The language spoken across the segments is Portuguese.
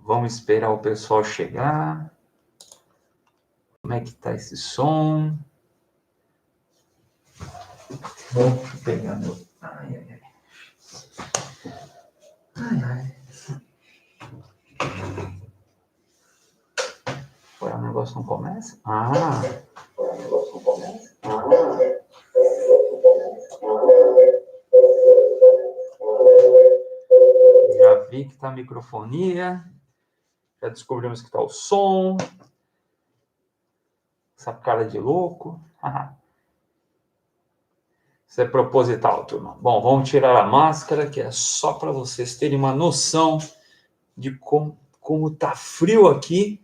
Vamos esperar o pessoal chegar. Como é que tá esse som? Vou pegar meu... Ai. Ué, o negócio não começa? Já vi que tá a microfonia. Já descobrimos que tá o som. Essa cara de louco. Isso é proposital, turma. Bom, vamos tirar a máscara, que é só para vocês terem uma noção de como tá frio aqui.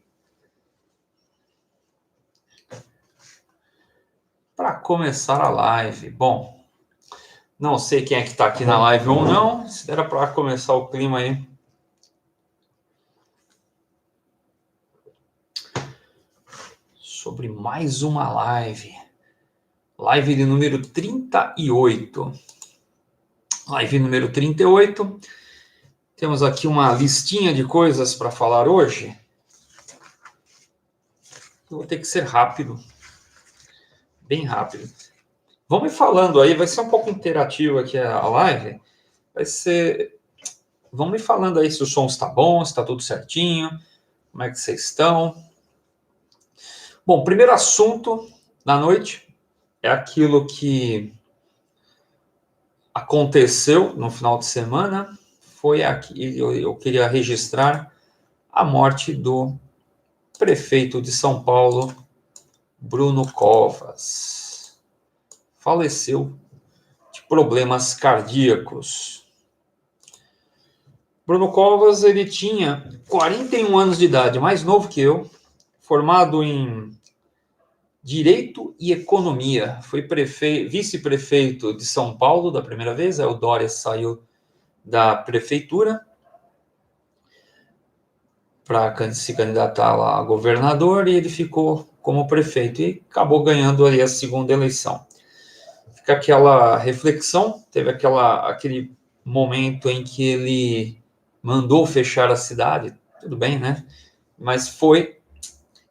Para começar a live. Bom, não sei quem é que está aqui na live ou não. Se der para começar o clima aí. Sobre mais uma live. Live de número 38. Live número 38. Temos aqui uma listinha de coisas para falar hoje. Eu vou ter que ser rápido. Bem rápido. Vão me falando aí, vai ser um pouco interativo aqui a live. Vai ser... Vão me falando aí se o som está bom, se está tudo certinho, como é que vocês estão. Bom, o primeiro assunto da noite é aquilo que aconteceu no final de semana. Foi aqui, eu queria registrar a morte do prefeito de São Paulo, Bruno Covas. Faleceu de problemas cardíacos. Bruno Covas, ele tinha 41 anos de idade, mais novo que eu, formado em Direito e Economia. Foi vice-prefeito de São Paulo da primeira vez, aí o Dória saiu da prefeitura para se candidatar lá a governador e ele ficou como prefeito e acabou ganhando ali a segunda eleição. Fica aquela reflexão, teve aquele momento em que ele mandou fechar a cidade, tudo bem, né? Mas foi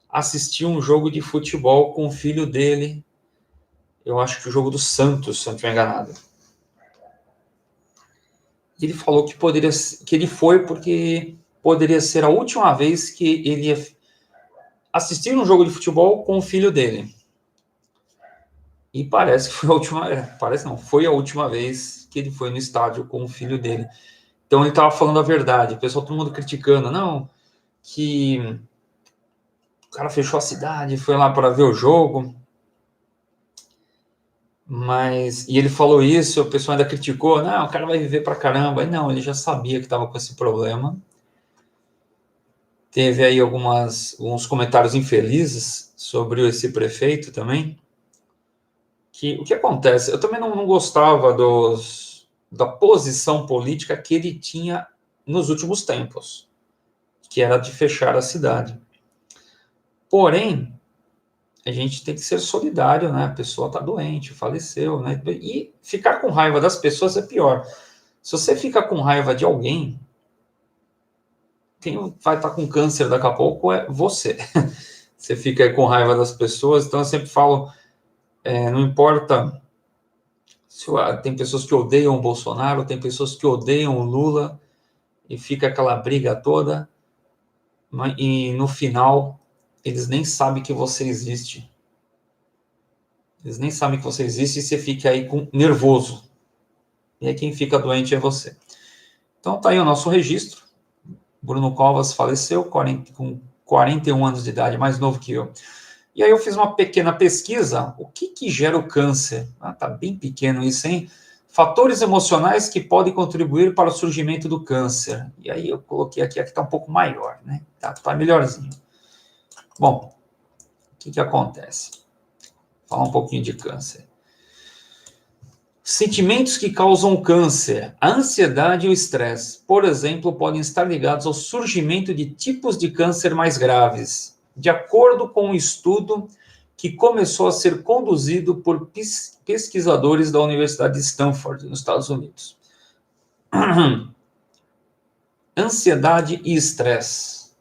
assistir um jogo de futebol com o filho dele, eu acho que o jogo do Santos, se eu não estiver enganado. Ele falou que ele foi porque poderia ser a última vez que ele ia assistir um jogo de futebol com o filho dele. E parece que foi a última, foi a última vez que ele foi no estádio com o filho dele. Então ele estava falando a verdade. O pessoal, todo mundo criticando, não, que o cara fechou a cidade, foi lá para ver o jogo. E ele falou isso, o pessoal ainda criticou, não, o cara vai viver pra caramba. E não, ele já sabia que estava com esse problema. Teve aí alguns comentários infelizes sobre esse prefeito também. O que acontece? Eu também não gostava da posição política que ele tinha nos últimos tempos, que era de fechar a cidade. Porém, a gente tem que ser solidário, né? A pessoa está doente, faleceu, né? E ficar com raiva das pessoas é pior. Se você fica com raiva de alguém, quem vai estar com câncer daqui a pouco é você. Você fica com raiva das pessoas, então eu sempre falo, não importa se tem pessoas que odeiam o Bolsonaro, tem pessoas que odeiam o Lula, e fica aquela briga toda, e no final eles nem sabem que você existe. Eles nem sabem que você existe e você fica aí nervoso. E aí quem fica doente é você. Então tá aí o nosso registro. Bruno Covas faleceu com 41 anos de idade, mais novo que eu. E aí eu fiz uma pequena pesquisa. O que gera o câncer? Tá bem pequeno isso, hein? Fatores emocionais que podem contribuir para o surgimento do câncer. E aí eu coloquei aqui está um pouco maior, né? Tá melhorzinho. Bom, o que acontece? Vou falar um pouquinho de câncer. Sentimentos que causam câncer. A ansiedade e o estresse, por exemplo, podem estar ligados ao surgimento de tipos de câncer mais graves, de acordo com um estudo que começou a ser conduzido por pesquisadores da Universidade de Stanford, nos Estados Unidos. Ansiedade e estresse.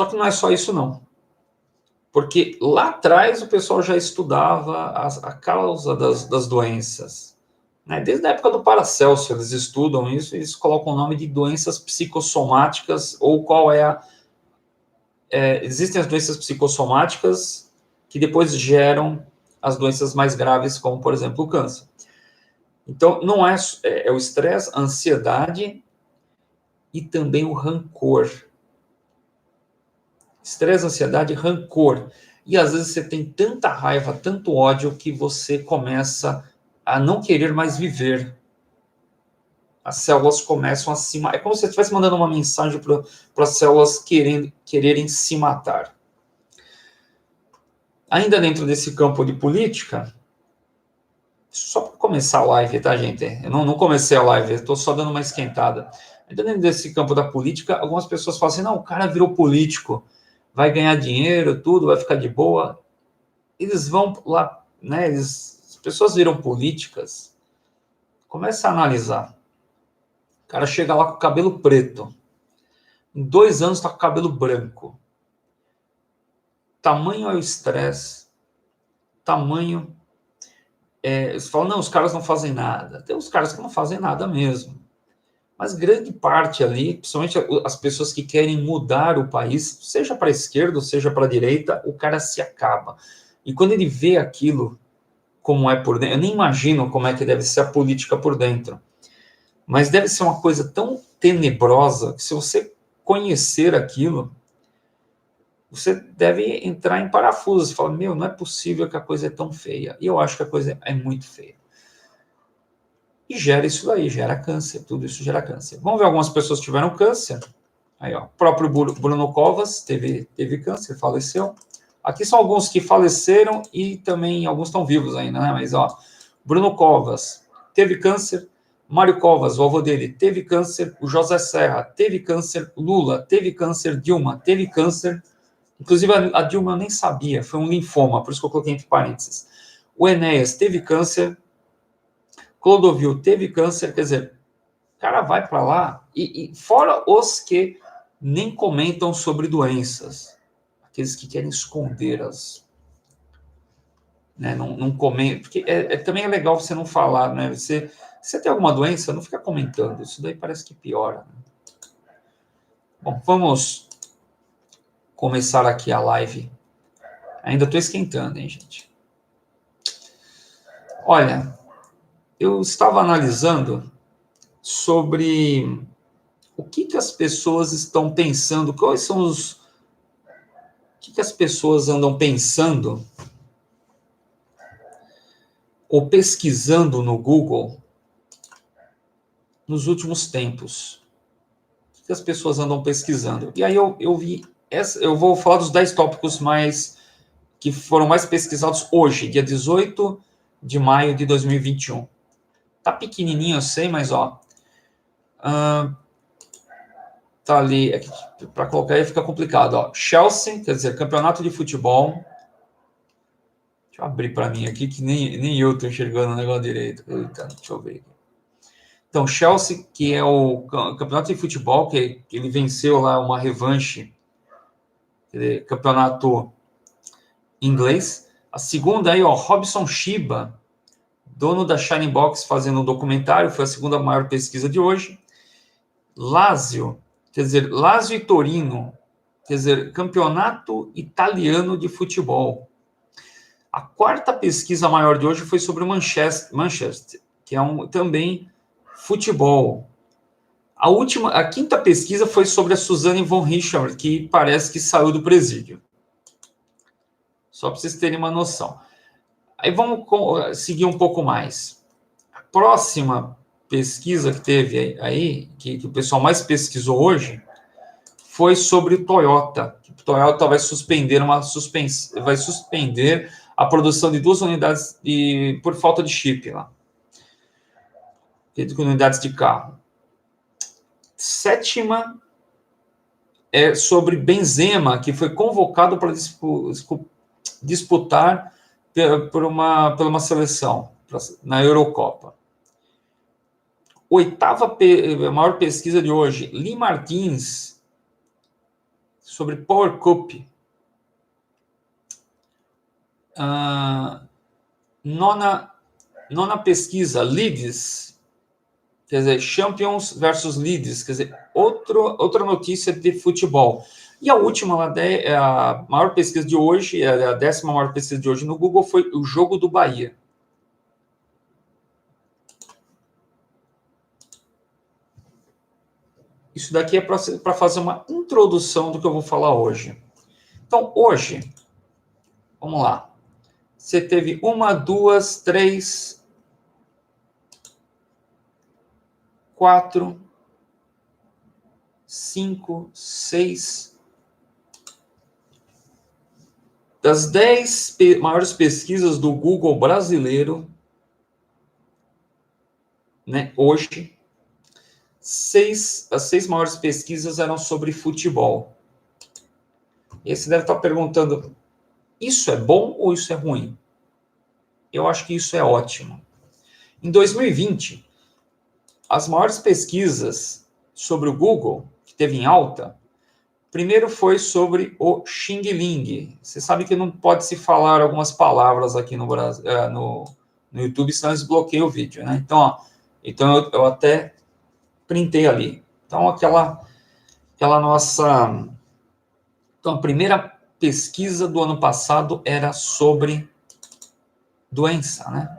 Só que não é só isso, não. Porque lá atrás o pessoal já estudava a causa das doenças. Né? Desde a época do Paracelso, eles estudam isso e eles colocam o nome de doenças psicossomáticas, ou qual é a... existem as doenças psicossomáticas que depois geram as doenças mais graves, como, por exemplo, o câncer. Então, não é o estresse, a ansiedade e também o rancor. Estresse, ansiedade, rancor. E às vezes você tem tanta raiva, tanto ódio, que você começa a não querer mais viver. As células começam a se... É como se você estivesse mandando uma mensagem para as células quererem se matar. Ainda dentro desse campo de política, só para começar a live, tá, gente? Eu não comecei a live, estou só dando uma esquentada. Ainda dentro desse campo da política, algumas pessoas falam assim, não, o cara virou político, vai ganhar dinheiro, tudo, vai ficar de boa. Eles vão lá, né? As pessoas viram políticas, começa a analisar. O cara chega lá com o cabelo preto, em 2 anos está com o cabelo branco. Tamanho é o estresse, tamanho... eles falam, não, os caras não fazem nada. Tem uns caras que não fazem nada mesmo. Mas grande parte ali, principalmente as pessoas que querem mudar o país, seja para a esquerda ou seja para a direita, o cara se acaba. E quando ele vê aquilo como é por dentro, eu nem imagino como é que deve ser a política por dentro. Mas deve ser uma coisa tão tenebrosa que se você conhecer aquilo, você deve entrar em parafuso. Você fala, meu, não é possível que a coisa é tão feia. E eu acho que a coisa é muito feia. E gera isso daí, gera câncer, tudo isso gera câncer. Vamos ver algumas pessoas que tiveram câncer. Aí, ó, o próprio Bruno Covas teve câncer, faleceu. Aqui são alguns que faleceram e também alguns estão vivos ainda, né? Mas, ó, Bruno Covas teve câncer, Mário Covas, o avô dele, teve câncer, o José Serra teve câncer, Lula teve câncer, Dilma teve câncer. Inclusive, a Dilma eu nem sabia, foi um linfoma, por isso que eu coloquei entre parênteses. O Enéas teve câncer, Clodovil teve câncer, quer dizer, o cara vai para lá, e fora os que nem comentam sobre doenças, aqueles que querem esconder as... Né, não comentam, porque também é legal você não falar, né? Você tem alguma doença, não fica comentando, isso daí parece que piora. Né? Bom, vamos começar aqui a live. Ainda estou esquentando, hein, gente? Olha, eu estava analisando sobre o que as pessoas estão pensando, quais são os... O que as pessoas andam pensando ou pesquisando no Google nos últimos tempos. O que as pessoas andam pesquisando? E aí eu vi... eu vou falar dos 10 tópicos que foram mais pesquisados hoje, dia 18 de maio de 2021. Tá pequenininho, eu sei, mas ó... tá ali, para colocar aí fica complicado, ó. Chelsea, quer dizer, campeonato de futebol. Deixa eu abrir para mim aqui, que nem eu estou enxergando o negócio direito. Eita, deixa eu ver aqui. Então, Chelsea, que é o campeonato de futebol, que ele venceu lá uma revanche, campeonato inglês. A segunda aí, ó, Robson Shiba, dono da Shining Box, fazendo um documentário, foi a segunda maior pesquisa de hoje. Lazio, quer dizer, Lazio e Torino, quer dizer, campeonato italiano de futebol. A quarta pesquisa maior de hoje foi sobre o Manchester, que é também futebol. A quinta pesquisa foi sobre a Suzanne von Richard, que parece que saiu do presídio. Só para vocês terem uma noção. Aí vamos seguir um pouco mais. A próxima pesquisa que teve aí, que o pessoal mais pesquisou hoje, foi sobre o Toyota. O Toyota vai suspender a produção de 2 unidades por falta de chip lá. Unidades de carro. Sétima é sobre Benzema, que foi convocado para disputar por uma seleção na Eurocopa. Oitava, a maior pesquisa de hoje, Lee Martins, sobre PowerCup. Nona pesquisa, Leeds, quer dizer, Champions versus Leeds, quer dizer, outra notícia de futebol. E a última, a maior pesquisa de hoje, a 10ª maior pesquisa de hoje no Google foi o jogo do Bahia. Isso daqui é para fazer uma introdução do que eu vou falar hoje. Então, hoje, vamos lá. Você teve 1, 2, 3, 4, 5, 6. Das 10 maiores pesquisas do Google brasileiro, né, hoje, as 6 maiores pesquisas eram sobre futebol. E você deve estar perguntando, isso é bom ou isso é ruim? Eu acho que isso é ótimo. Em 2020, as maiores pesquisas sobre o Google, que teve em alta, primeiro foi sobre o Xing Ling. Você sabe que não pode se falar algumas palavras aqui no YouTube, senão eles bloqueiam o vídeo, né? Então eu até printei ali. Então, aquela nossa... Então, a primeira pesquisa do ano passado era sobre doença, né?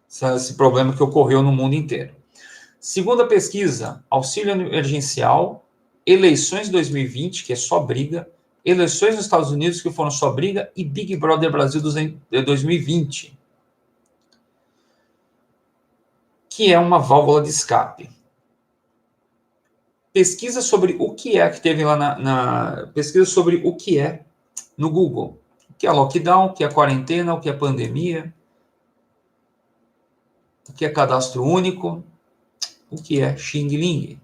Esse problema que ocorreu no mundo inteiro. Segunda pesquisa, auxílio emergencial, eleições 2020, que é só briga, eleições nos Estados Unidos, que foram só briga, e Big Brother Brasil 2020, que é uma válvula de escape. Pesquisa sobre o que é, que teve lá pesquisa sobre o que é no Google. O que é lockdown, o que é quarentena, o que é pandemia, o que é cadastro único, o que é Xing Ling.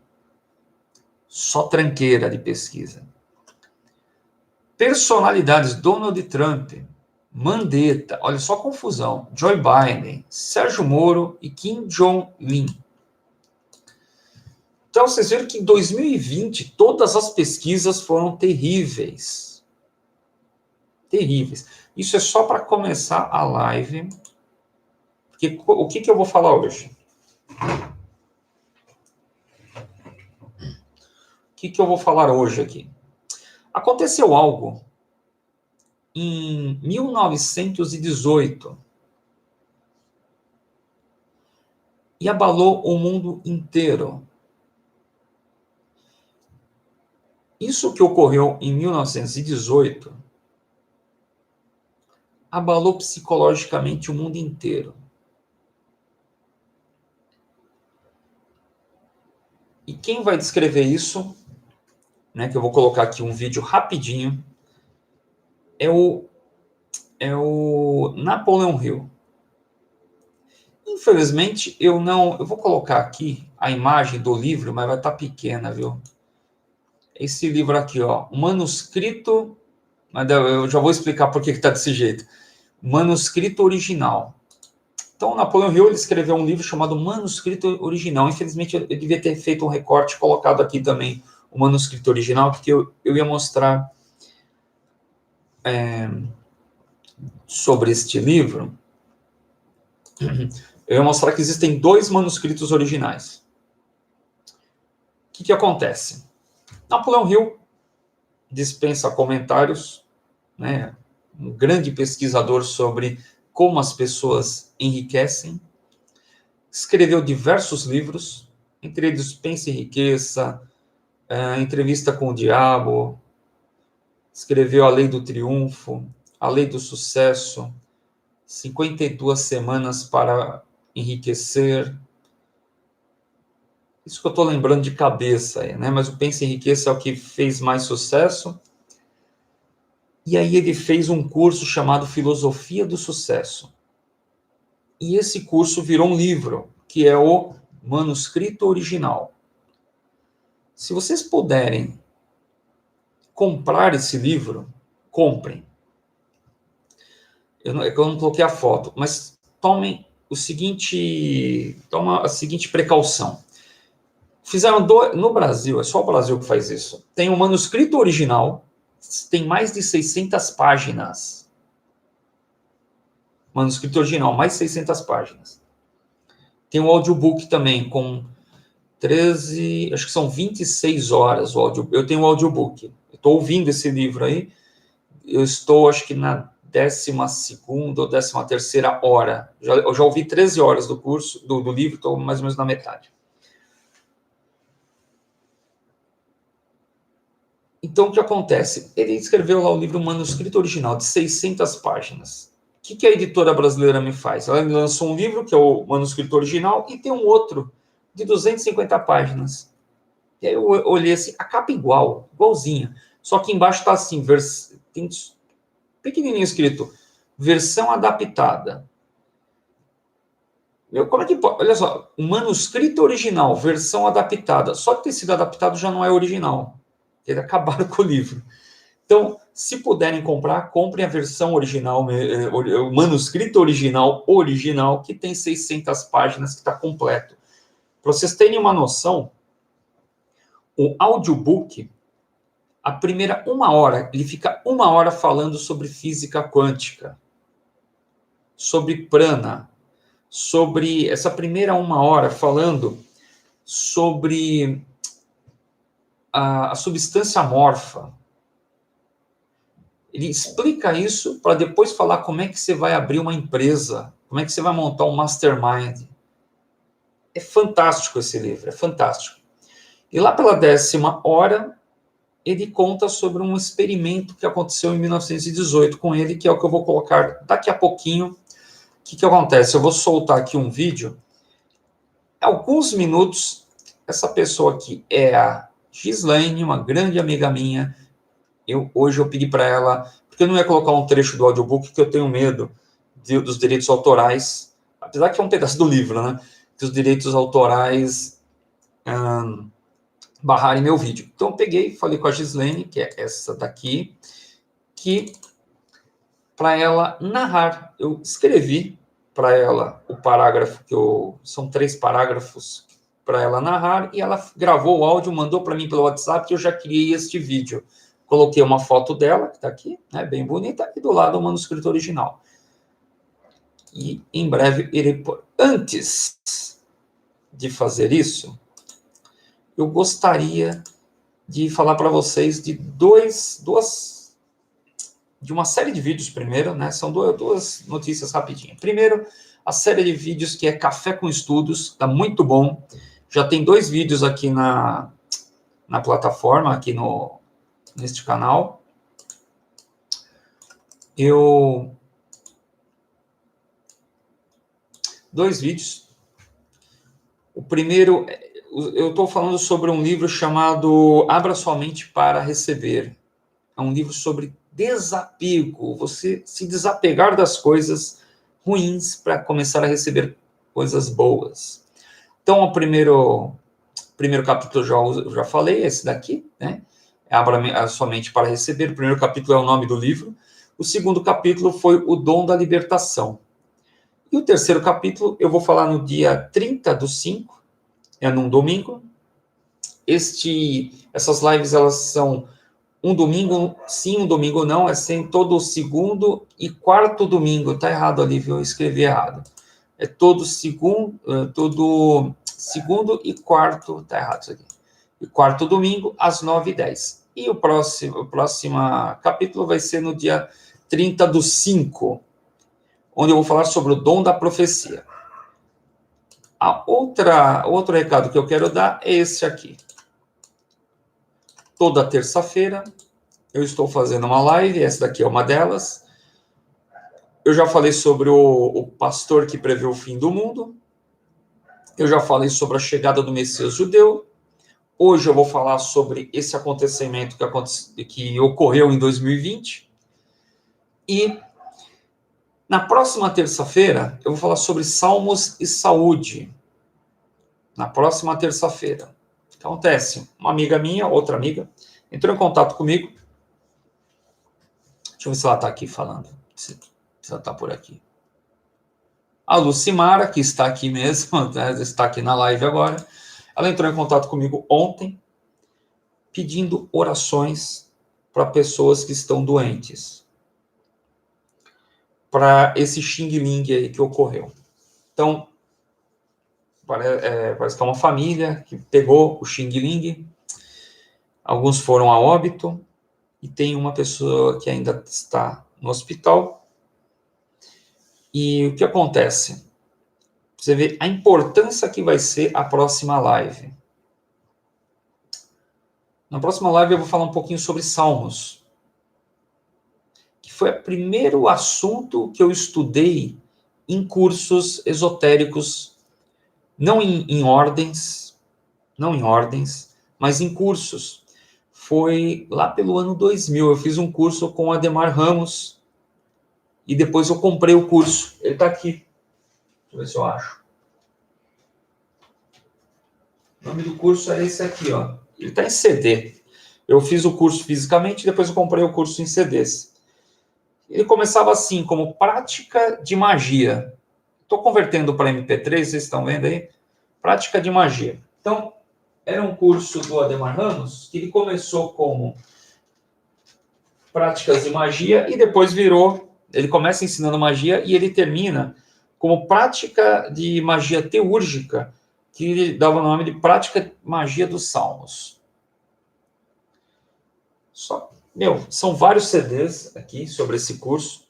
Só tranqueira de pesquisa. Personalidades, Donald Trump, Mandetta, olha só a confusão, Joe Biden, Sérgio Moro e Kim Jong-un. Então, vocês viram que em 2020, todas as pesquisas foram terríveis. Terríveis. Isso é só para começar a live. Porque, o que eu vou falar hoje? O que eu vou falar hoje aqui? Aconteceu algo em 1918 e abalou o mundo inteiro. Isso que ocorreu em 1918 abalou psicologicamente o mundo inteiro. E quem vai descrever isso, né, que eu vou colocar aqui um vídeo rapidinho, é o Napoleon Hill. Infelizmente, eu vou colocar aqui a imagem do livro, mas vai estar pequena, viu? Esse livro aqui, ó, manuscrito, mas eu já vou explicar por que está desse jeito. Manuscrito original. Então, o Napoleon Hill ele escreveu um livro chamado Manuscrito Original. Infelizmente, eu devia ter feito um recorte, colocado aqui também o manuscrito original, porque eu ia mostrar sobre este livro. Eu ia mostrar que existem 2 manuscritos originais. O que acontece? Napoleon Hill dispensa comentários, né? Um grande pesquisador sobre como as pessoas enriquecem. Escreveu diversos livros, entre eles Pense e Enriqueça, Entrevista com o Diabo, escreveu A Lei do Triunfo, A Lei do Sucesso, 52 Semanas para Enriquecer. Isso que eu estou lembrando de cabeça, né? Mas o Pense e Enriqueça é o que fez mais sucesso. E aí ele fez um curso chamado Filosofia do Sucesso. E esse curso virou um livro, que é o Manuscrito Original. Se vocês puderem comprar esse livro, comprem. Eu não coloquei a foto, mas toma a seguinte precaução. Fizeram no Brasil, é só o Brasil que faz isso. Tem um manuscrito original, tem mais de 600 páginas. Manuscrito original, mais de 600 páginas. Tem um audiobook também, com 13, acho que são 26 horas o audio. Eu tenho um audiobook. Estou ouvindo esse livro aí. Eu estou, acho que na 12ª ou 13ª hora. Eu já ouvi 13 horas do curso, do livro, estou mais ou menos na metade. Então, o que acontece? Ele escreveu lá o livro, um manuscrito original, de 600 páginas. O que a editora brasileira me faz? Ela me lançou um livro, que é o manuscrito original, e tem um outro, de 250 páginas. E aí eu olhei assim, a capa igualzinha. Só que embaixo está assim, tem pequenininho escrito, versão adaptada. Como é que pode? Olha só, o manuscrito original, versão adaptada. Só de ter sido adaptado já não é original. Eles acabaram com o livro. Então, se puderem comprar, comprem a versão original, o manuscrito original, que tem 600 páginas, que está completo. Para vocês terem uma noção, o audiobook, a primeira 1 hora, ele fica 1 hora falando sobre física quântica, sobre prana, sobre essa primeira 1 hora falando sobre a substância amorfa. Ele explica isso para depois falar como é que você vai abrir uma empresa, como é que você vai montar um mastermind. É fantástico esse livro, é fantástico. E lá pela 10ª hora, ele conta sobre um experimento que aconteceu em 1918 com ele, que é o que eu vou colocar daqui a pouquinho. O que acontece? Eu vou soltar aqui um vídeo. Alguns minutos, essa pessoa aqui é a Gislaine, uma grande amiga minha. Hoje eu pedi para ela, porque eu não ia colocar um trecho do audiobook, porque eu tenho medo dos direitos autorais, apesar que é um pedaço do livro, né? Que os direitos autorais barrarem meu vídeo. Então eu peguei e falei com a Gislaine, que é essa daqui, que para ela narrar, eu escrevi para ela o parágrafo, são 3 parágrafos para ela narrar, e ela gravou o áudio, mandou para mim pelo WhatsApp, e eu já criei este vídeo. Coloquei uma foto dela, que está aqui, né, bem bonita, e do lado o manuscrito original. E em breve irei pôr. Antes de fazer isso, eu gostaria de falar para vocês de uma série de vídeos primeiro, né? São duas notícias rapidinho. Primeiro, a série de vídeos que é Café com Estudos, está muito bom. Já tem 2 vídeos aqui na plataforma, aqui neste canal. 2 vídeos. O primeiro, eu estou falando sobre um livro chamado Abra Sua Mente para Receber. É um livro sobre desapego, você se desapegar das coisas ruins para começar a receber coisas boas. Então, o primeiro capítulo eu já falei, esse daqui, né? Abra sua mente para receber. O primeiro capítulo é o nome do livro. O segundo capítulo foi O Dom da Libertação. E o terceiro capítulo eu vou falar no dia 30/5, é num domingo. Essas lives, elas são um domingo sim, um domingo não, é sem todo segundo e quarto domingo. Tá errado ali, viu? Eu escrevi errado. É todo segundo e quarto, tá errado isso aqui. E quarto domingo, às 9h10. E o próximo capítulo vai ser no dia 30/5, onde eu vou falar sobre o dom da profecia. Outro recado que eu quero dar é esse aqui. Toda terça-feira eu estou fazendo uma live, essa daqui é uma delas. Eu já falei sobre o pastor que prevê o fim do mundo. Eu já falei sobre a chegada do Messias judeu. Hoje eu vou falar sobre esse acontecimento que ocorreu em 2020. E na próxima terça-feira eu vou falar sobre salmos e saúde. Na próxima terça-feira. Acontece, uma amiga minha, outra amiga, entrou em contato comigo. Deixa eu ver se ela está aqui falando. Se ela está por aqui. A Lucimara, que está aqui mesmo, está aqui na live agora, Ela entrou em contato comigo ontem, pedindo orações para pessoas que estão doentes, para esse Xing Ling aí que ocorreu. Então, parece que é uma família que pegou o Xing Ling, alguns foram a óbito, e tem uma pessoa que ainda está no hospital. E o que acontece? Você vê a importância que vai ser a próxima live. Na próxima live eu vou falar um pouquinho sobre Salmos, que foi o primeiro assunto que eu estudei em cursos esotéricos, não em ordens, mas em cursos. Foi lá pelo ano 2000, eu fiz um curso com o Ademar Ramos, e depois eu comprei o curso. Ele está aqui. Deixa eu ver se eu acho. O nome do curso é esse aqui, ó. Ele está em CD. Eu fiz o curso fisicamente, depois eu comprei o curso em CDs. Ele começava assim, como prática de magia. Estou convertendo para MP3, vocês estão vendo aí? Prática de magia. Então, era um curso do Ademar Ramos, que ele começou como práticas de magia e depois virou, ele começa ensinando magia e ele termina como prática de magia teúrgica, que ele dava o nome de prática magia dos salmos. Só, são vários CDs aqui sobre esse curso.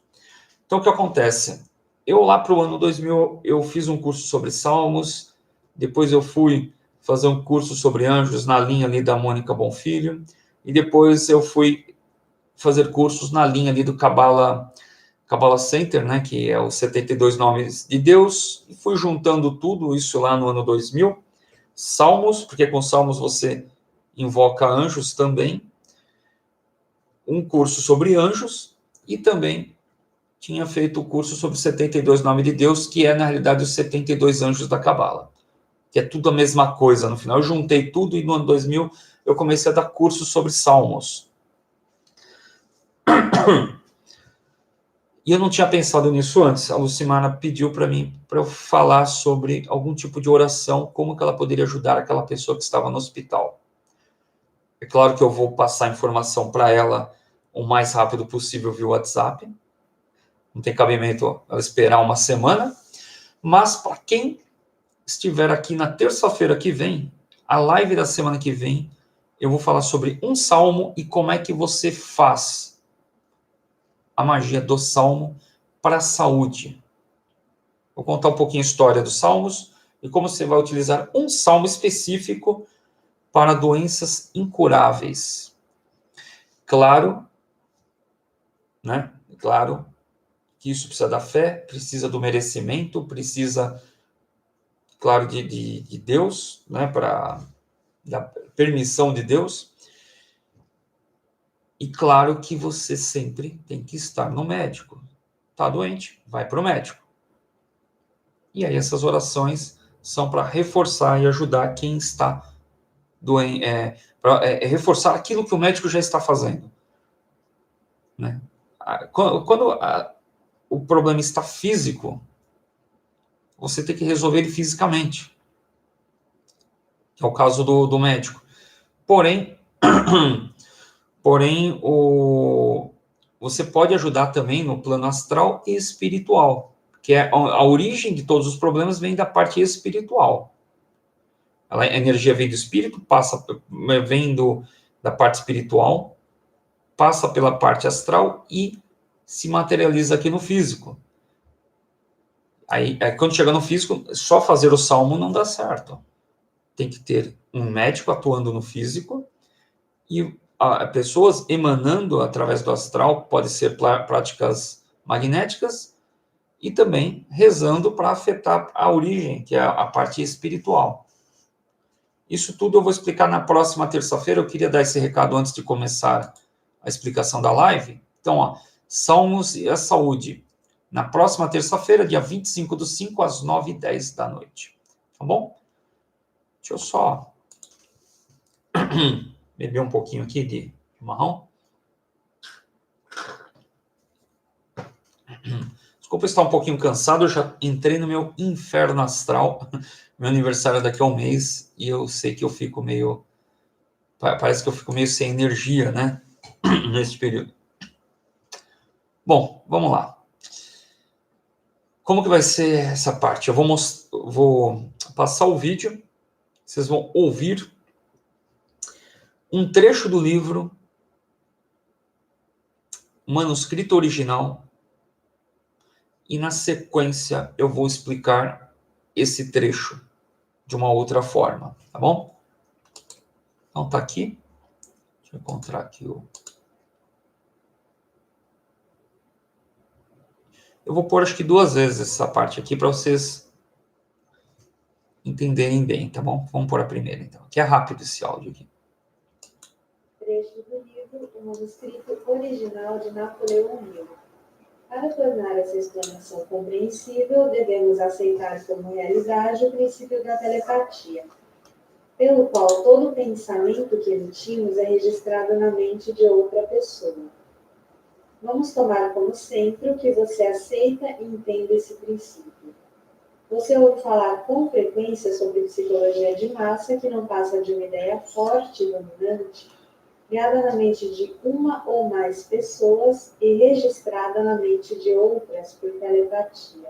Então, o que acontece? Eu, lá para o ano 2000, eu fiz um curso sobre salmos, depois eu fui fazer um curso sobre anjos na linha ali da Mônica Bonfilho, e depois eu fui fazer cursos na linha ali do Kabbalah Center, né, que é os 72 nomes de Deus, e fui juntando tudo isso lá no ano 2000. Salmos, porque com salmos você invoca anjos também, um curso sobre anjos, e também tinha feito o curso sobre 72 nomes de Deus, que é, na realidade, os 72 anjos da Cabala, que é tudo a mesma coisa no final. Eu juntei tudo e no ano 2000 eu comecei a dar curso sobre salmos. E eu não tinha pensado nisso antes. A Lucimara pediu para mim, para eu falar sobre algum tipo de oração, como que ela poderia ajudar aquela pessoa que estava no hospital. É claro que eu vou passar informação para ela o mais rápido possível via WhatsApp. Não tem cabimento ela esperar uma semana. Mas para quem estiver aqui na terça-feira que vem, a live da semana que vem, eu vou falar sobre um salmo e como é que você faz a magia do salmo para a saúde. Vou contar um pouquinho a história dos salmos e como você vai utilizar um salmo específico para doenças incuráveis. Claro, né? Claro que isso precisa da fé, precisa do merecimento, precisa, claro, de Deus, né? Da permissão de Deus. E claro que você sempre tem que estar no médico. Está doente? Vai para o médico. E aí essas orações são para reforçar e ajudar quem está doente, para reforçar aquilo que o médico já está fazendo. Né? Quando o problema está físico, você tem que resolver ele fisicamente. Que é o caso do médico. Porém, você pode ajudar também no plano astral e espiritual, que é a origem de todos os problemas vem da parte espiritual. A energia vem do espírito, vem da parte espiritual, passa pela parte astral e se materializa aqui no físico. Aí, quando chega no físico, só fazer o salmo não dá certo. Tem que ter um médico atuando no físico e pessoas emanando através do astral, pode ser práticas magnéticas, e também rezando para afetar a origem, que é a parte espiritual. Isso tudo eu vou explicar na próxima terça-feira. Eu queria dar esse recado antes de começar a explicação da live. Então, Salmos e a Saúde. Na próxima terça-feira, dia 25/5, às 9h10 da noite. Tá bom? Deixa eu só beber um pouquinho aqui de marrom. Desculpa estar um pouquinho cansado, eu já entrei no meu inferno astral. Meu aniversário é daqui a um mês e eu sei que eu fico meio... Parece que eu fico meio sem energia, né? Nesse período. Bom, vamos lá. Como que vai ser essa parte? Eu vou passar o vídeo, vocês vão ouvir um trecho do livro, manuscrito original, e na sequência eu vou explicar esse trecho de uma outra forma, tá bom? Então tá aqui. Deixa eu encontrar aqui o... Eu vou pôr acho que 2 vezes essa parte aqui para vocês entenderem bem, tá bom? Vamos pôr a primeira então. Que é rápido esse áudio aqui. Trecho do livro, o manuscrito original de Napoleão Hill. Para tornar essa explanação compreensível, devemos aceitar como realidade o princípio da telepatia, pelo qual todo pensamento que emitimos é registrado na mente de outra pessoa. Vamos tomar como sempre o que você aceita e entende esse princípio. Você ouve falar com frequência sobre psicologia de massa, que não passa de uma ideia forte e dominante, criada na mente de uma ou mais pessoas e registrada na mente de outras por telepatia.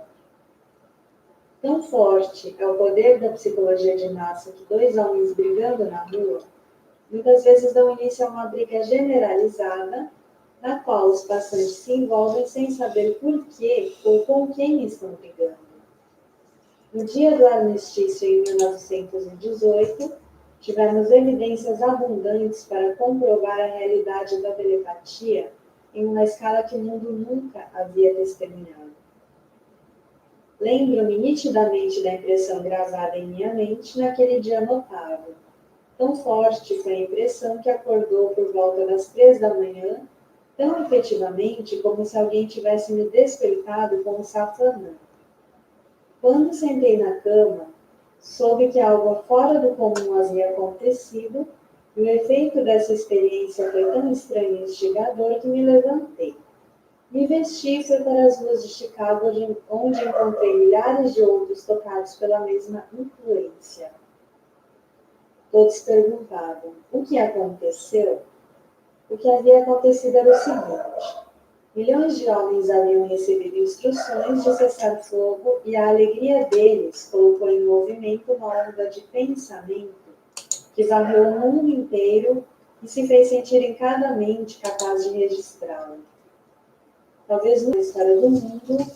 Tão forte é o poder da psicologia de massa que 2 homens brigando na rua muitas vezes dão início a uma briga generalizada, na qual os passantes se envolvem sem saber por que ou com quem estão brigando. No dia do armistício em 1918, tivemos evidências abundantes para comprovar a realidade da telepatia em uma escala que o mundo nunca havia testemunhado. Lembro-me nitidamente da impressão gravada em minha mente naquele dia notável. Tão forte foi a impressão que acordou por volta das 3 da manhã, tão efetivamente como se alguém tivesse me despertado com um safanã. Quando sentei na cama, soube que algo fora do comum havia acontecido, e o efeito dessa experiência foi tão estranho e instigador que me levantei. Me vesti e fui para as ruas de Chicago, onde encontrei milhares de outros tocados pela mesma influência. Todos perguntavam: o que aconteceu? O que havia acontecido era o seguinte: milhões de homens haviam recebido instruções de cessar fogo e a alegria deles colocou em movimento uma onda de pensamento que varreu o mundo inteiro e se fez sentir em cada mente capaz de registrá-lo. Talvez na história do mundo,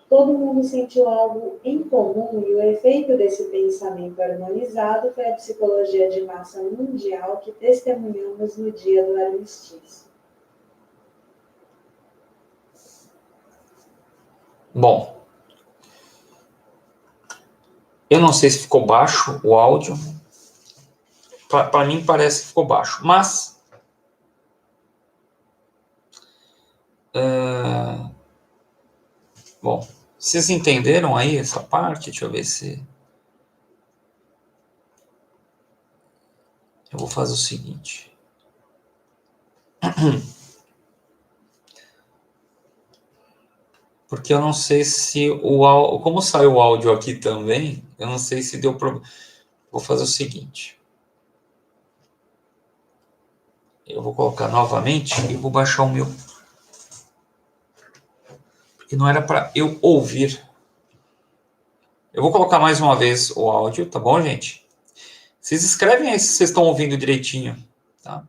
todo mundo sentiu algo em comum e o efeito desse pensamento harmonizado foi a psicologia de massa mundial que testemunhamos no dia do armistício. Bom, eu não sei se ficou baixo o áudio. Para mim parece que ficou baixo, mas bom, vocês entenderam aí essa parte? Deixa eu ver se eu vou fazer o seguinte. Porque eu não sei se o áudio, como saiu o áudio aqui também, eu não sei se deu problema. Vou fazer o seguinte. Eu vou colocar novamente e vou baixar o meu. Porque não era para eu ouvir. Eu vou colocar mais uma vez o áudio, tá bom, gente? Vocês escrevem aí se vocês estão ouvindo direitinho, tá?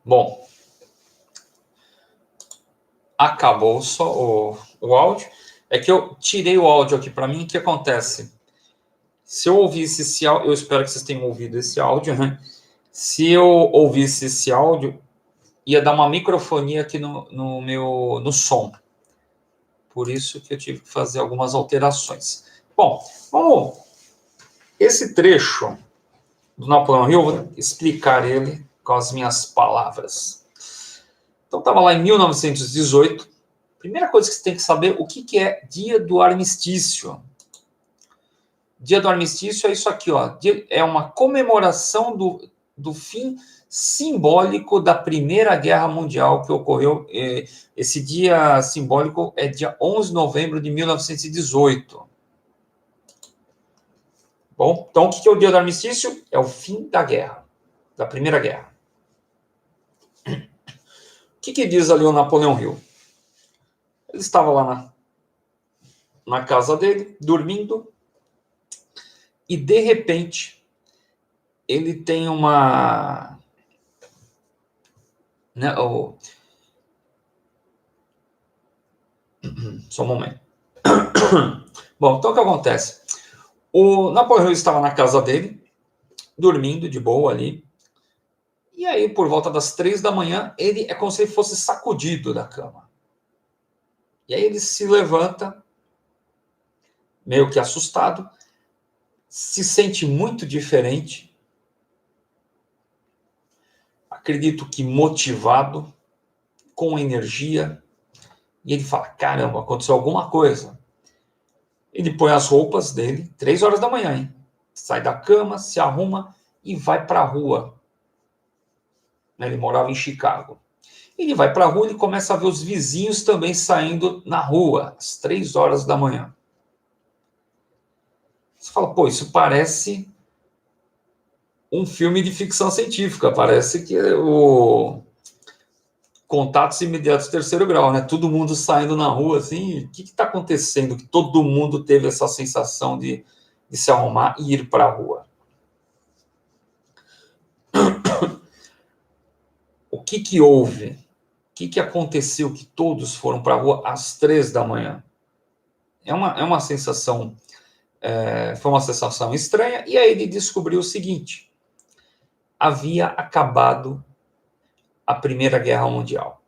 Bom, acabou só o áudio. É que eu tirei o áudio aqui para mim. O que acontece? Se eu ouvisse esse áudio, eu espero que vocês tenham ouvido esse áudio, né? Se eu ouvisse esse áudio, ia dar uma microfonia aqui no som. Por isso que eu tive que fazer algumas alterações. Bom, vamos. Esse trecho do Napoleão Hill, eu vou explicar ele com as minhas palavras. Então, estava lá em 1918. Primeira coisa que você tem que saber, o que é dia do armistício. Dia do armistício é isso aqui, ó. É uma comemoração do fim simbólico da Primeira Guerra Mundial que ocorreu. Esse dia simbólico é dia 11 de novembro de 1918. Bom, então o que é o dia do armistício? É o fim da guerra, da Primeira Guerra. O que diz ali o Napoleão Hill? Ele estava lá na casa dele, dormindo, e de repente ele tem uma... Né, só um momento. Bom, então o que acontece? O Napoleão Hill estava na casa dele, dormindo de boa ali, e aí por volta das 3 da manhã, ele é como se ele fosse sacudido da cama. E aí ele se levanta, meio que assustado, se sente muito diferente, acredito que motivado, com energia, e ele fala, caramba, aconteceu alguma coisa. Ele põe as roupas dele, 3 horas da manhã, hein? Sai da cama, se arruma e vai para a rua. Ele morava em Chicago. Ele vai para a rua e começa a ver os vizinhos também saindo na rua, às 3 horas da manhã. Você fala, pô, isso parece um filme de ficção científica, parece que o Contatos Imediatos Terceiro Grau, né? Todo mundo saindo na rua, assim, o que está acontecendo? Que todo mundo teve essa sensação de se arrumar e ir para a rua. O que houve? O que aconteceu que todos foram para a rua às 3 da manhã? É uma sensação, foi uma sensação estranha, e aí ele descobriu o seguinte: havia acabado a Primeira Guerra Mundial.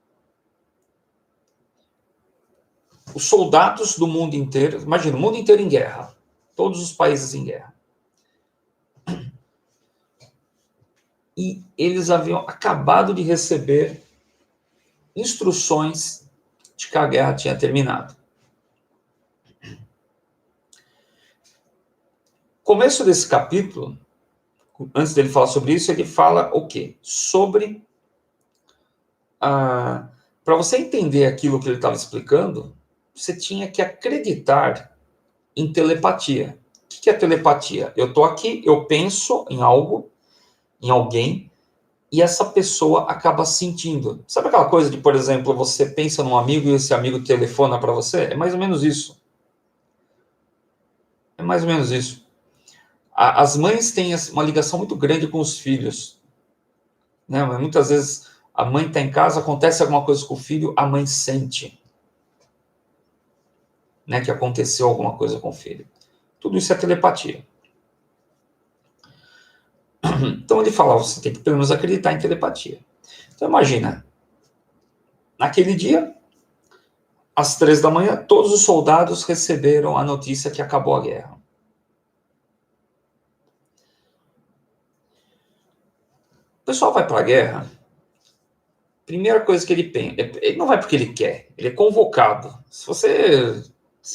Os soldados do mundo inteiro, imagina, o mundo inteiro em guerra, todos os países em guerra. E eles haviam acabado de receber instruções de que a guerra tinha terminado. Começo desse capítulo, antes dele falar sobre isso, ele fala o quê? Sobre para você entender aquilo que ele estava explicando, você tinha que acreditar em telepatia. O que é telepatia? Eu estou aqui, eu penso em algo, em alguém, e essa pessoa acaba sentindo. Sabe aquela coisa de, por exemplo, você pensa num amigo e esse amigo telefona para você? É mais ou menos isso. É mais ou menos isso. As mães têm uma ligação muito grande com os filhos, né? Mas muitas vezes a mãe está em casa, acontece alguma coisa com o filho, a mãe sente, né, que aconteceu alguma coisa com o filho. Tudo isso é telepatia. Então ele fala, você tem que pelo menos acreditar em telepatia. Então imagina, naquele dia, às 3 da manhã, todos os soldados receberam a notícia que acabou a guerra. O pessoal vai para a guerra, primeira coisa que ele pensa, ele não vai porque ele quer, ele é convocado. Se você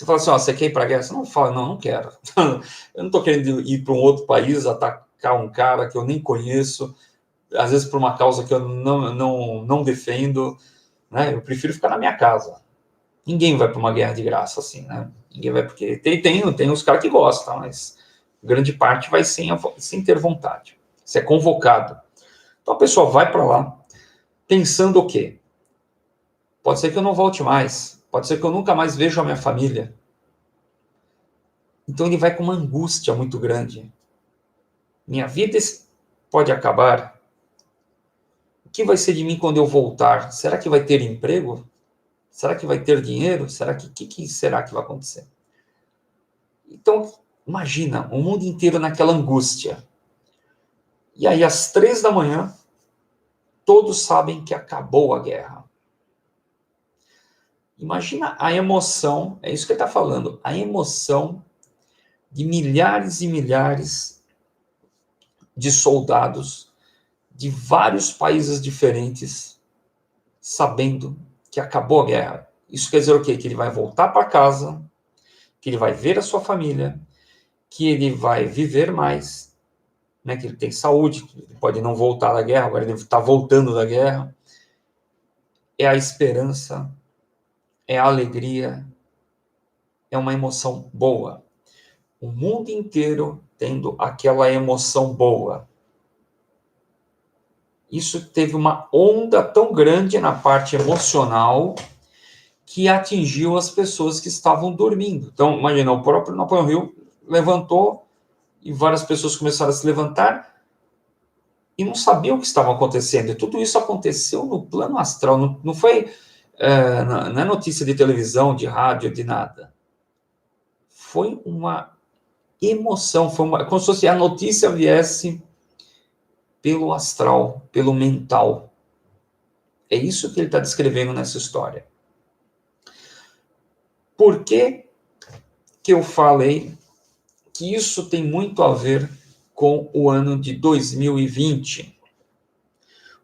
fala assim, ó, você quer ir para a guerra? Você não fala, não quero. Eu não estou querendo ir para um outro país, atacar um cara que eu nem conheço, às vezes por uma causa que eu não defendo, né? Eu prefiro ficar na minha casa. Ninguém vai para uma guerra de graça, assim, né? Ninguém vai porque... Tem os caras que gostam, mas grande parte vai sem ter vontade. Você é convocado. Então a pessoa vai para lá, pensando o quê? Pode ser que eu não volte mais. Pode ser que eu nunca mais veja a minha família. Então ele vai com uma angústia muito grande. Minha vida pode acabar. que vai ser de mim quando eu voltar? Será que vai ter emprego? Será que vai ter dinheiro? Será que será que vai acontecer? Então, imagina, o mundo inteiro naquela angústia. E aí, às 3 da manhã, todos sabem que acabou a guerra. Imagina a emoção, é isso que ele está falando, a emoção de milhares e milhares de soldados de vários países diferentes, sabendo que acabou a guerra. Isso quer dizer o quê? Que ele vai voltar para casa, que ele vai ver a sua família, que ele vai viver mais, né? Que ele tem saúde, que ele pode não voltar da guerra, agora ele está voltando da guerra. É a esperança, é a alegria, é uma emoção boa. O mundo inteiro tendo aquela emoção boa. Isso teve uma onda tão grande na parte emocional que atingiu as pessoas que estavam dormindo. Então, imagina, o próprio Napoleão Hill levantou e várias pessoas começaram a se levantar e não sabiam o que estava acontecendo. E tudo isso aconteceu no plano astral. Não foi não é notícia de televisão, de rádio, de nada. Foi uma emoção, como se fosse a notícia viesse pelo astral, pelo mental. É isso que ele está descrevendo nessa história. Por que eu falei que isso tem muito a ver com o ano de 2020?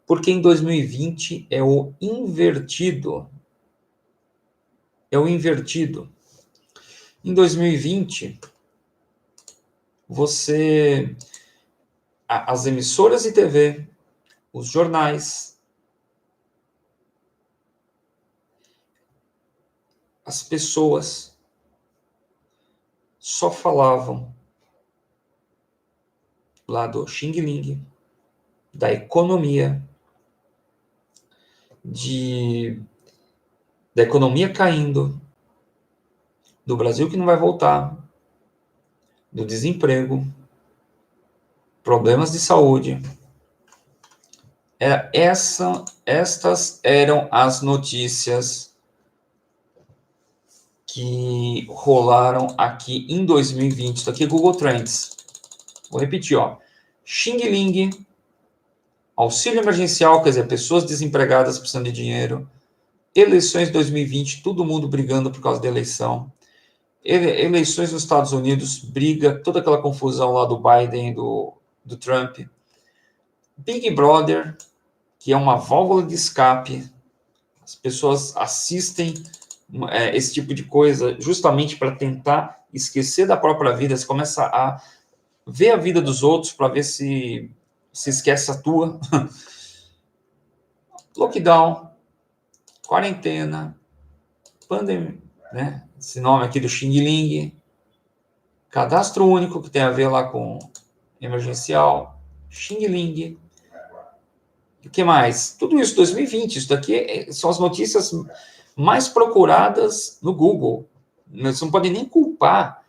Porque em 2020 é o invertido. É o invertido. Em 2020, as emissoras de TV, os jornais, as pessoas só falavam lá do Xing Ling, da economia, da economia caindo, do Brasil que não vai voltar, do desemprego, problemas de saúde. Estas eram as notícias que rolaram aqui em 2020. Isso aqui é Google Trends. Vou repetir, ó. Xing Ling, auxílio emergencial, quer dizer, pessoas desempregadas precisando de dinheiro. Eleições 2020, todo mundo brigando por causa da eleição. Eleições nos Estados Unidos, briga, toda aquela confusão lá do Biden e do Trump. Big Brother, que é uma válvula de escape. As pessoas assistem esse tipo de coisa justamente para tentar esquecer da própria vida. Você começa a ver a vida dos outros para ver se esquece a tua. Lockdown, quarentena, pandemia, né? Esse nome aqui do Xing Ling, cadastro único, que tem a ver lá com emergencial, Xing Ling. O que mais? Tudo isso, 2020. Isso daqui são as notícias mais procuradas no Google. Você não pode nem culpar.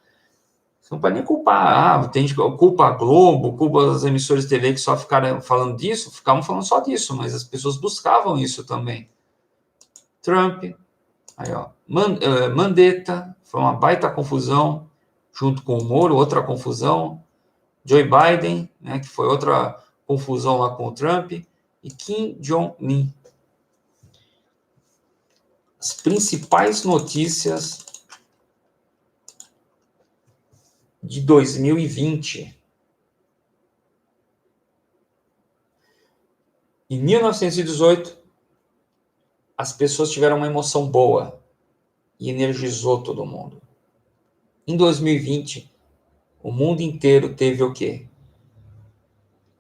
Você não pode nem culpar. Tem gente que culpa a Globo, culpa as emissoras de TV que só ficaram falando disso, ficavam falando só disso, mas as pessoas buscavam isso também. Trump, aí, ó, Mandetta, foi uma baita confusão, junto com o Moro, outra confusão. Joe Biden, né, que foi outra confusão lá com o Trump. E Kim Jong-un. As principais notícias de 2020. Em 1918, as pessoas tiveram uma emoção boa e energizou todo mundo. Em 2020, o mundo inteiro teve o quê?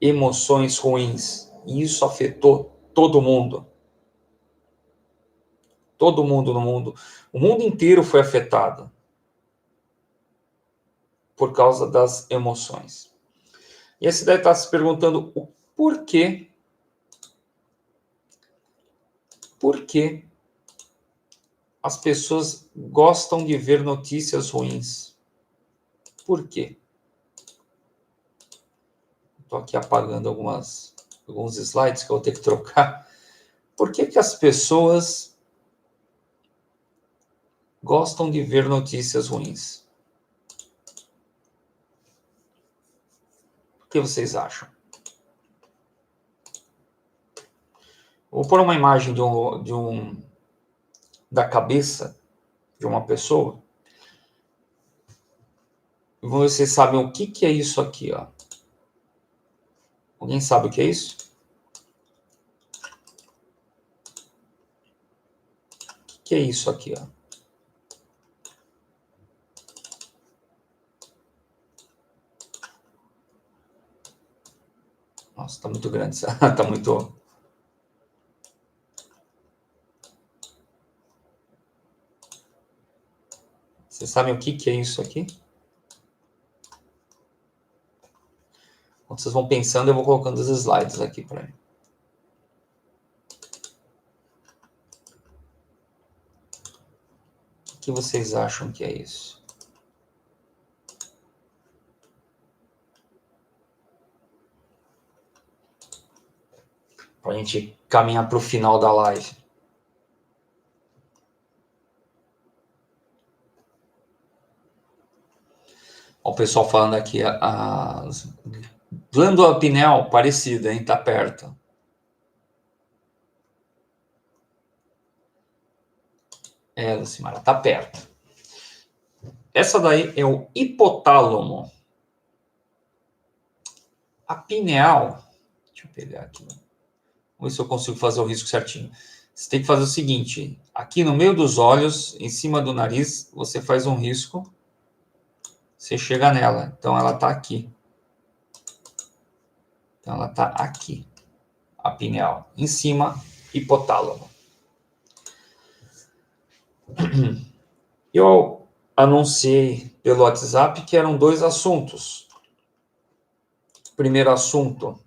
Emoções ruins. E isso afetou todo mundo. Todo mundo no mundo. O mundo inteiro foi afetado por causa das emoções. E essa daí está se perguntando o porquê. Por que as pessoas gostam de ver notícias ruins? Por quê? Estou aqui apagando algumas alguns slides que eu vou ter que trocar. Por que as pessoas gostam de ver notícias ruins? O que vocês acham? Vou pôr uma imagem da cabeça de uma pessoa. Vocês sabem o que é isso aqui, ó? Alguém sabe o que é isso? O que é isso aqui, ó? Nossa, tá muito grande. Tá muito... Vocês sabem o que é isso aqui? Quando vocês vão pensando, eu vou colocando os slides aqui para mim. O que vocês acham que é isso? Para a gente caminhar para o final da live. Ó, o pessoal falando aqui, a glândula pineal parecida, hein? Tá perto. Lucimara, tá perto. Essa daí é o hipotálamo. A pineal, deixa eu pegar aqui. Vamos ver se eu consigo fazer o risco certinho. Você tem que fazer o seguinte, aqui no meio dos olhos, em cima do nariz, você faz um risco, você chega nela. Então, ela tá aqui. Então, ela tá aqui, a pineal. Em cima, hipotálamo. Eu anunciei pelo WhatsApp que eram 2 assuntos. Primeiro assunto,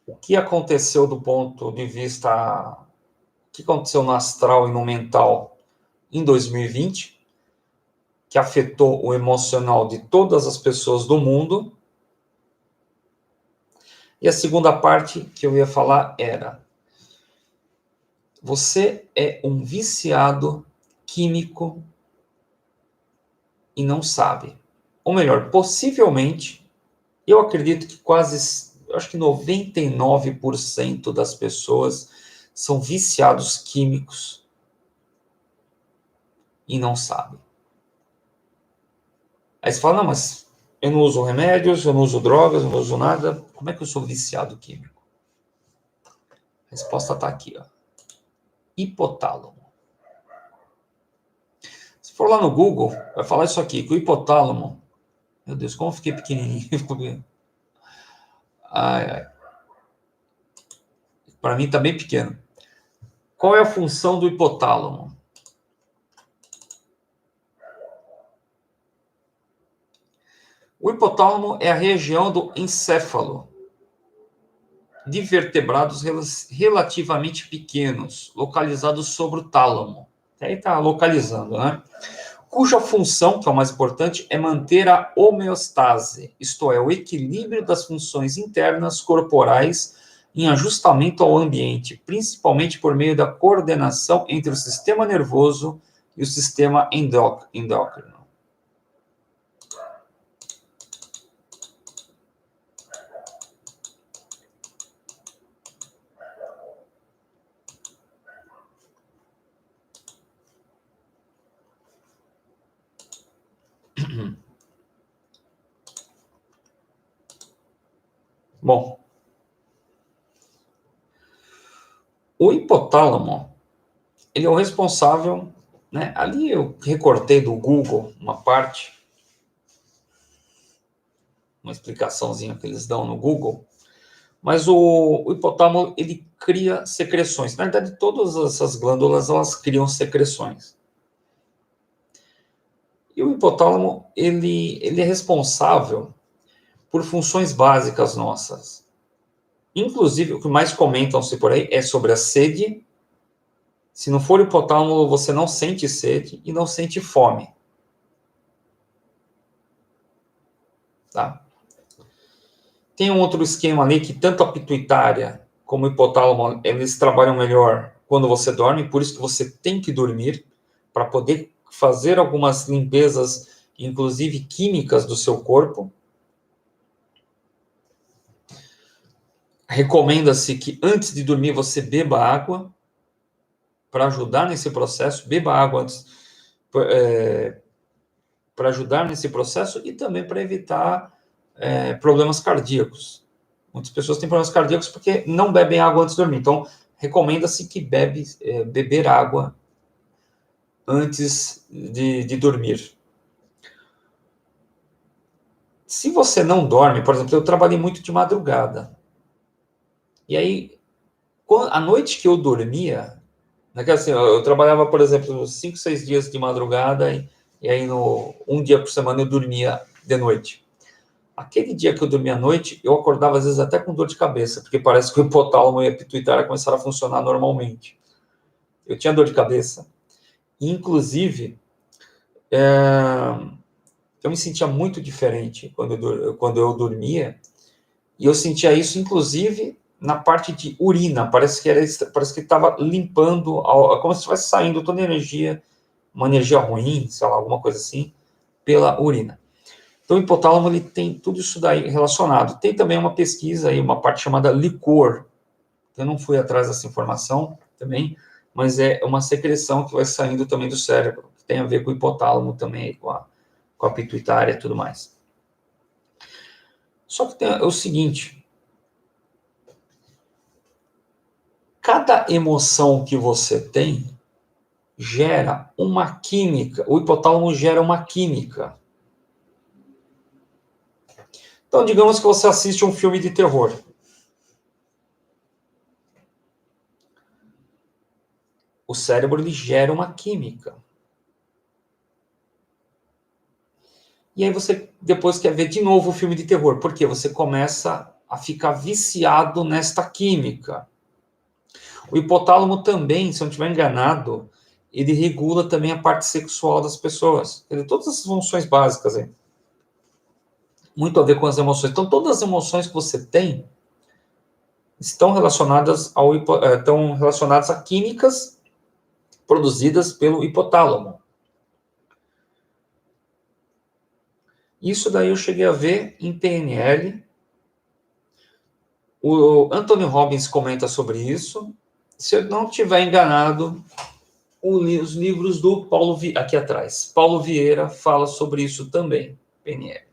o que aconteceu do ponto de vista... O que aconteceu no astral e no mental em 2020, que afetou o emocional de todas as pessoas do mundo. E a segunda parte que eu ia falar era: você é um viciado químico e não sabe. Ou melhor, possivelmente, eu acredito que acho que 99% das pessoas são viciados químicos e não sabem. Aí você fala, não, mas eu não uso remédios, eu não uso drogas, eu não uso nada. Como é que eu sou viciado químico? A resposta está aqui, ó. Hipotálamo. Se for lá no Google, vai falar isso aqui, que o hipotálamo... Meu Deus, como eu fiquei pequenininho. Ai. Para mim está bem pequeno. Qual é a função do hipotálamo? O hipotálamo é a região do encéfalo de vertebrados relativamente pequenos, localizados sobre o tálamo. Aí está localizando, né? Cuja função, que é o mais importante, é manter a homeostase, isto é, o equilíbrio das funções internas corporais em ajustamento ao ambiente, principalmente por meio da coordenação entre o sistema nervoso e o sistema endócrino. Bom, o hipotálamo, ele é o responsável, né? Ali eu recortei do Google uma parte, uma explicaçãozinha que eles dão no Google, mas o hipotálamo, ele cria secreções. Na verdade, todas essas glândulas, elas criam secreções. E o hipotálamo, ele é responsável por funções básicas nossas. Inclusive, o que mais comentam-se por aí é sobre a sede. Se não for o hipotálamo, você não sente sede e não sente fome. Tá? Tem um outro esquema ali que tanto a pituitária como o hipotálamo, eles trabalham melhor quando você dorme, por isso que você tem que dormir, para poder fazer algumas limpezas, inclusive químicas, do seu corpo. Recomenda-se que antes de dormir você beba água, para ajudar nesse processo, beba água antes, para ajudar nesse processo e também para evitar problemas cardíacos. Muitas pessoas têm problemas cardíacos porque não bebem água antes de dormir. Então, recomenda-se que beber água antes de dormir. Se você não dorme, por exemplo, eu trabalhei muito de madrugada. E aí, à noite que eu dormia, assim, eu trabalhava, por exemplo, 5, 6 dias de madrugada, e aí um dia por semana eu dormia de noite. Aquele dia que eu dormia à noite, eu acordava às vezes até com dor de cabeça, porque parece que o hipotálamo e a pituitária começaram a funcionar normalmente. Eu tinha dor de cabeça. Inclusive, eu me sentia muito diferente quando eu dormia, e eu sentia isso, inclusive, na parte de urina. Parece que estava limpando, como se estivesse saindo toda a energia, uma energia ruim, sei lá, alguma coisa assim, pela urina. Então, o hipotálamo, ele tem tudo isso daí relacionado. Tem também uma pesquisa aí, uma parte chamada licor. Eu não fui atrás dessa informação também, mas é uma secreção que vai saindo também do cérebro, que tem a ver com o hipotálamo também, com a pituitária e tudo mais. Só que tem o seguinte: cada emoção que você tem gera uma química, o hipotálamo gera uma química. Então, digamos que você assiste um filme de terror. O cérebro, ele gera uma química. E aí você depois quer ver de novo o filme de terror, porque você começa a ficar viciado nesta química. O hipotálamo também, se eu não estiver enganado, ele regula também a parte sexual das pessoas. Quer dizer, todas essas funções básicas aí. Muito a ver com as emoções. Então, todas as emoções que você tem estão relacionadas a químicas produzidas pelo hipotálamo. Isso daí eu cheguei a ver em PNL. O Anthony Robbins comenta sobre isso. Se eu não estiver enganado, os livros do Paulo Vieira, aqui atrás, Paulo Vieira fala sobre isso também, PNL.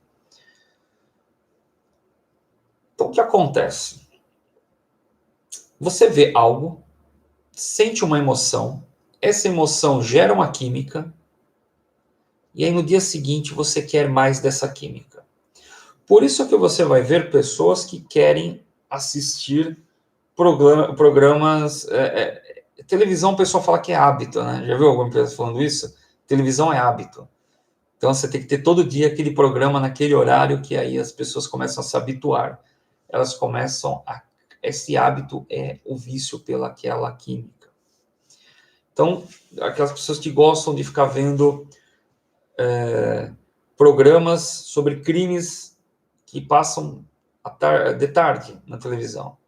Então, o que acontece? Você vê algo, sente uma emoção, essa emoção gera uma química, e aí no dia seguinte você quer mais dessa química. Por isso que você vai ver pessoas que querem assistir programas... televisão, o pessoal fala que é hábito, né? Já viu alguma empresa falando isso? Televisão é hábito. Então você tem que ter todo dia aquele programa naquele horário, que aí as pessoas começam a se habituar. Elas começam a... Esse hábito é o vício pelaquela química. Então, aquelas pessoas que gostam de ficar vendo programas sobre crimes que passam de tarde na televisão,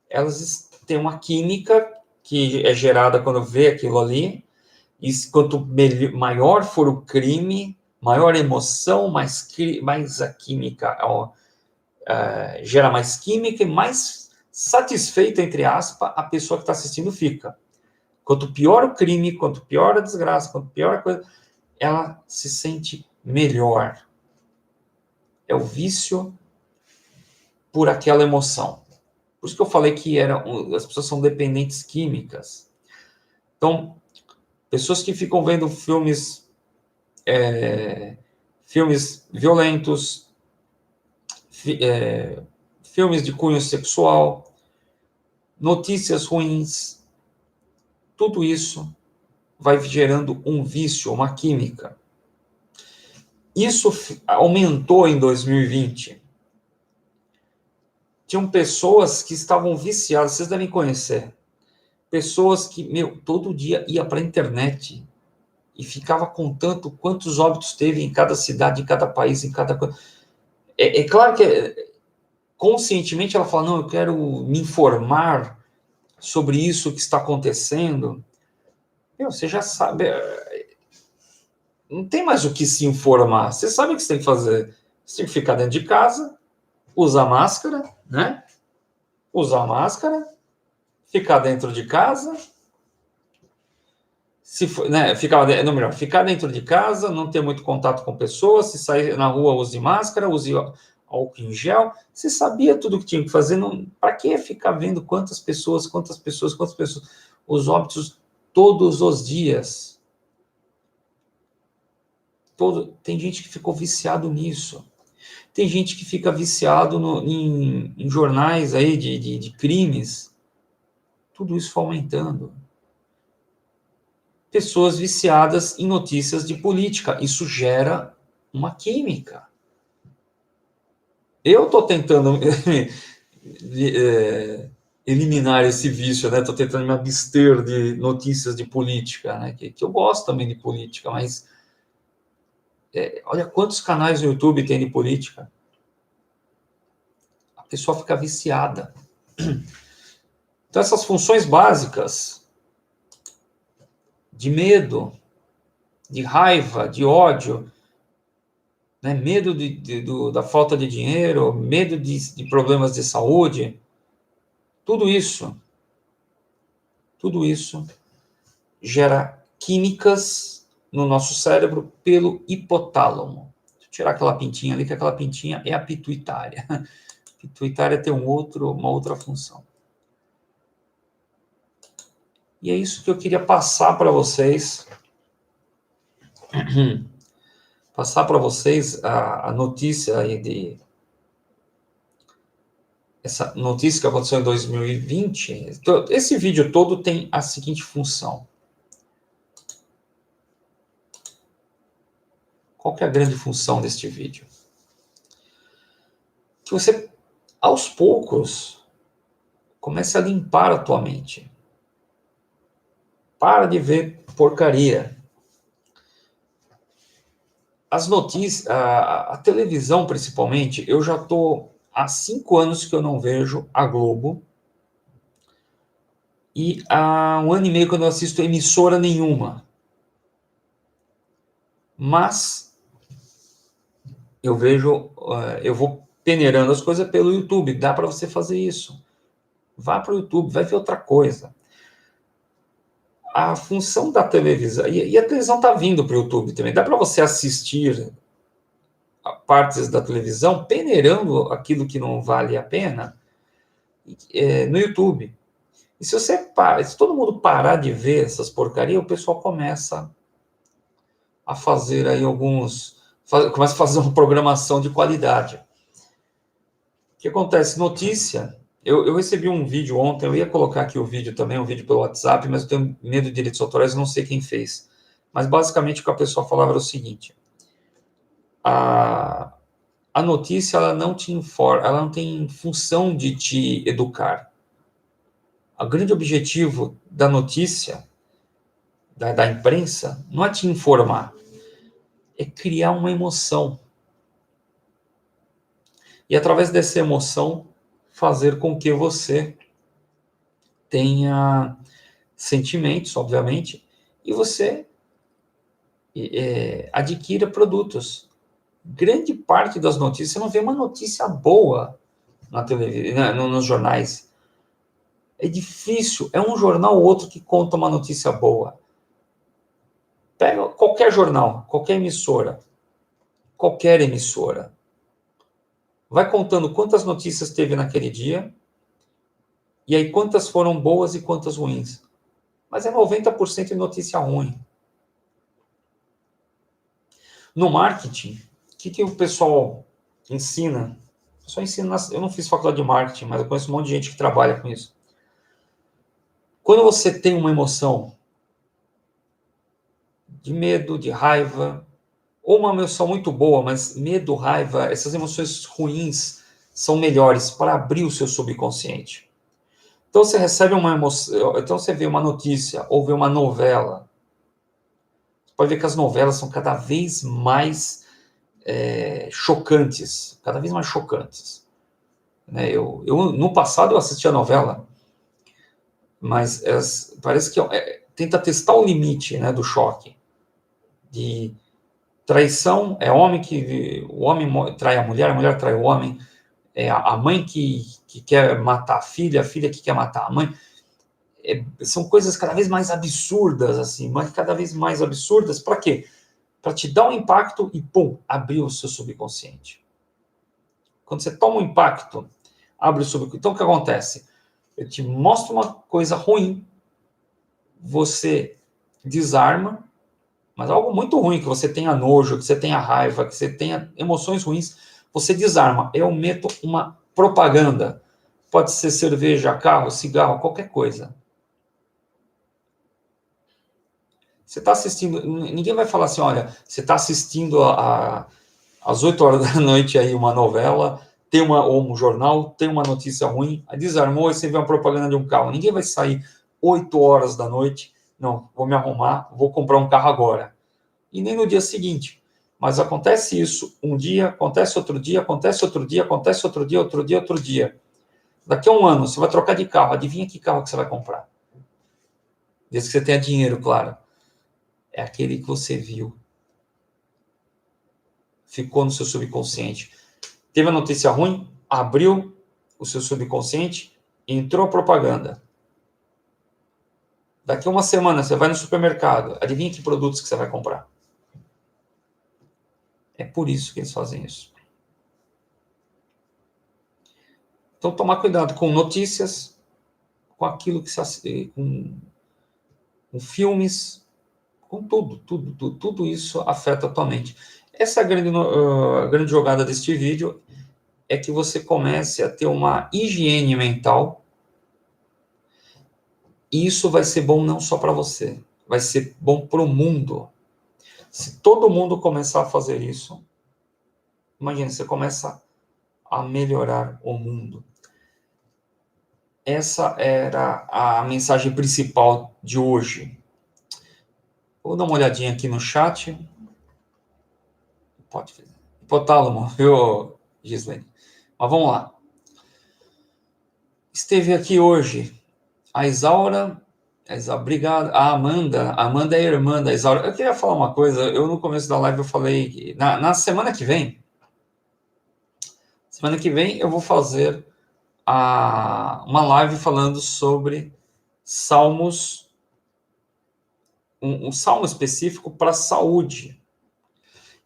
elas têm uma química que é gerada quando vê aquilo ali, e quanto maior for o crime, maior emoção, mais a química gera mais química, e mais satisfeita, entre aspas, a pessoa que está assistindo fica. Quanto pior o crime, quanto pior a desgraça, quanto pior a coisa, ela se sente melhor. É o vício por aquela emoção. Por isso que eu falei que as pessoas são dependentes químicas. Então, pessoas que ficam vendo filmes violentos, filmes de cunho sexual, notícias ruins, tudo isso vai gerando um vício, uma química. Isso aumentou em 2020. Tinham pessoas que estavam viciadas, vocês devem conhecer. Pessoas que, todo dia ia para a internet e ficava contando quantos óbitos teve em cada cidade, em cada país, em cada coisa. É claro que conscientemente ela fala, não, eu quero me informar sobre isso que está acontecendo. Você já sabe, não tem mais o que se informar. Você sabe o que você tem que fazer. Você tem que ficar dentro de casa, usar máscara, né? Usar máscara, ficar dentro de casa, ficar dentro de casa, não ter muito contato com pessoas, se sair na rua, use máscara, use álcool em gel. Você sabia tudo o que tinha que fazer, para que ficar vendo quantas pessoas, os óbitos todos os dias. Tem gente que ficou viciado nisso. Tem gente que fica viciado em jornais aí de crimes. Tudo isso foi aumentando. Pessoas viciadas em notícias de política. Isso gera uma química. Eu estou tentando eliminar esse vício, né? Estou tentando me abster de notícias de política, né? Que eu gosto também de política, mas olha quantos canais no YouTube tem de política. A pessoa fica viciada. Então, essas funções básicas de medo, de raiva, de ódio, né? Medo da falta de dinheiro, medo de problemas de saúde, tudo isso gera químicas no nosso cérebro pelo hipotálamo. Deixa eu tirar aquela pintinha ali, que aquela pintinha é a pituitária. A pituitária tem uma outra função. E é isso que eu queria passar para vocês. Passar para vocês a notícia aí essa notícia que aconteceu em 2020. Esse vídeo todo tem a seguinte função. Qual que é a grande função deste vídeo? Que você, aos poucos, comece a limpar a tua mente. Para de ver porcaria. As notícias, a televisão principalmente, eu já estou há 5 anos que eu não vejo a Globo. E há 1 ano e meio que eu não assisto emissora nenhuma. Mas eu vou peneirando as coisas pelo YouTube. Dá para você fazer isso. Vá para o YouTube, vai ver outra coisa. A função da televisão, e a televisão está vindo para o YouTube também, dá para você assistir a partes da televisão peneirando aquilo que não vale a pena no YouTube. E se todo mundo parar de ver essas porcarias, o pessoal começa a fazer aí começa a fazer uma programação de qualidade. O que acontece? Notícia. Eu recebi um vídeo ontem, eu ia colocar aqui o vídeo também, um vídeo pelo WhatsApp, mas eu tenho medo de direitos autorais, não sei quem fez. Mas basicamente o que a pessoa falava era o seguinte: a notícia ela não te informa, ela não tem função de te educar. O grande objetivo da notícia, da imprensa, não é te informar, é criar uma emoção. E através dessa emoção, fazer com que você tenha sentimentos, obviamente, e você adquira produtos. Grande parte das notícias, você não vê uma notícia boa na televisão, nos jornais. É difícil, é um jornal ou outro que conta uma notícia boa. Pega qualquer jornal, qualquer emissora, vai contando quantas notícias teve naquele dia, e aí quantas foram boas e quantas ruins. Mas é 90% de notícia ruim. No marketing, o que o pessoal ensina? Eu não fiz faculdade de marketing, mas eu conheço um monte de gente que trabalha com isso. Quando você tem uma emoção de medo, de raiva, ou uma emoção muito boa, mas medo, raiva, essas emoções ruins são melhores para abrir o seu subconsciente. Então você recebe uma emoção, então você vê uma notícia ou vê uma novela. Você pode ver que as novelas são cada vez mais chocantes, cada vez mais chocantes. né? No passado eu assistia novela, mas parece que tenta testar o limite, né, do choque. De traição, o homem trai a mulher trai o homem, a mãe que quer matar a filha que quer matar a mãe. São coisas cada vez mais absurdas, assim, mas cada vez mais absurdas. Para quê? Para te dar um impacto e, pum, abrir o seu subconsciente. Quando você toma um impacto, abre o subconsciente. Então, o que acontece? Eu te mostro uma coisa ruim, você desarma, mas algo muito ruim, que você tenha nojo, que você tenha raiva, que você tenha emoções ruins, você desarma. Eu meto uma propaganda. Pode ser cerveja, carro, cigarro, qualquer coisa. Você está assistindo, ninguém vai falar assim, olha, você está assistindo às 8 horas da noite aí uma novela, ou um jornal, tem uma notícia ruim, aí desarmou e você vê uma propaganda de um carro. Ninguém vai sair 8 horas da noite, não, vou me arrumar, vou comprar um carro agora. E nem no dia seguinte. Mas acontece isso um dia, acontece outro dia, acontece outro dia, acontece outro dia, outro dia, outro dia. Daqui a um ano, você vai trocar de carro, adivinha que carro que você vai comprar? Desde que você tenha dinheiro, claro. É aquele que você viu. Ficou no seu subconsciente. Teve a notícia ruim, abriu o seu subconsciente, entrou a propaganda. Daqui a uma semana, você vai no supermercado, adivinha que produtos que você vai comprar? É por isso que eles fazem isso. Então, tomar cuidado com notícias, com aquilo que se com filmes, com tudo isso afeta a tua mente. Essa é a grande jogada deste vídeo, é que você comece a ter uma higiene mental, e isso vai ser bom não só para você, vai ser bom para o mundo. Se todo mundo começar a fazer isso, imagina, você começa a melhorar o mundo. Essa era a mensagem principal de hoje. Vou dar uma olhadinha aqui no chat. Pode fazer. Hipotálamo, viu, Gislaine? Mas vamos lá. Esteve aqui hoje a Isaura. Obrigado. A Amanda é irmã da Isaura. Eu queria falar uma coisa. Eu, no começo da live, eu falei. Na semana que vem, eu vou fazer uma live falando sobre salmos, um salmo específico para saúde.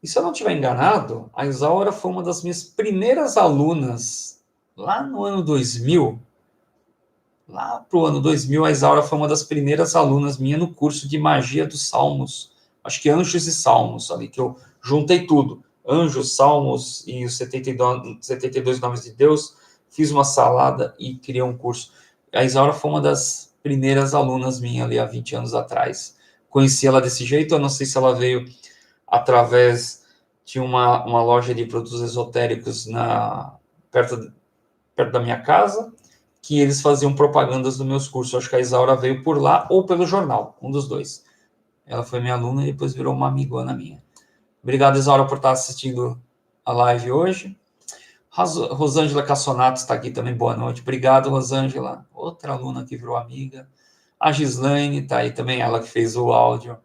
E se eu não estiver enganado, a Isaura foi uma das minhas primeiras alunas, lá no ano 2000. Lá para o ano 2000, a Isaura foi uma das primeiras alunas minha no curso de magia dos salmos. Acho que Anjos e Salmos, ali que eu juntei tudo. Anjos, Salmos e os 72 nomes de Deus. Fiz uma salada e criei um curso. A Isaura foi uma das primeiras alunas minha ali há 20 anos atrás. Conheci ela desse jeito, eu não sei se ela veio através de uma loja de produtos esotéricos perto da minha casa, que eles faziam propagandas dos meus cursos. Acho que a Isaura veio por lá ou pelo jornal, um dos dois. Ela foi minha aluna e depois virou uma amigona minha. Obrigado, Isaura, por estar assistindo a live hoje. Rosângela Cassonato está aqui também, boa noite. Obrigado, Rosângela. Outra aluna que virou amiga. A Gislaine está aí também, ela que fez o áudio.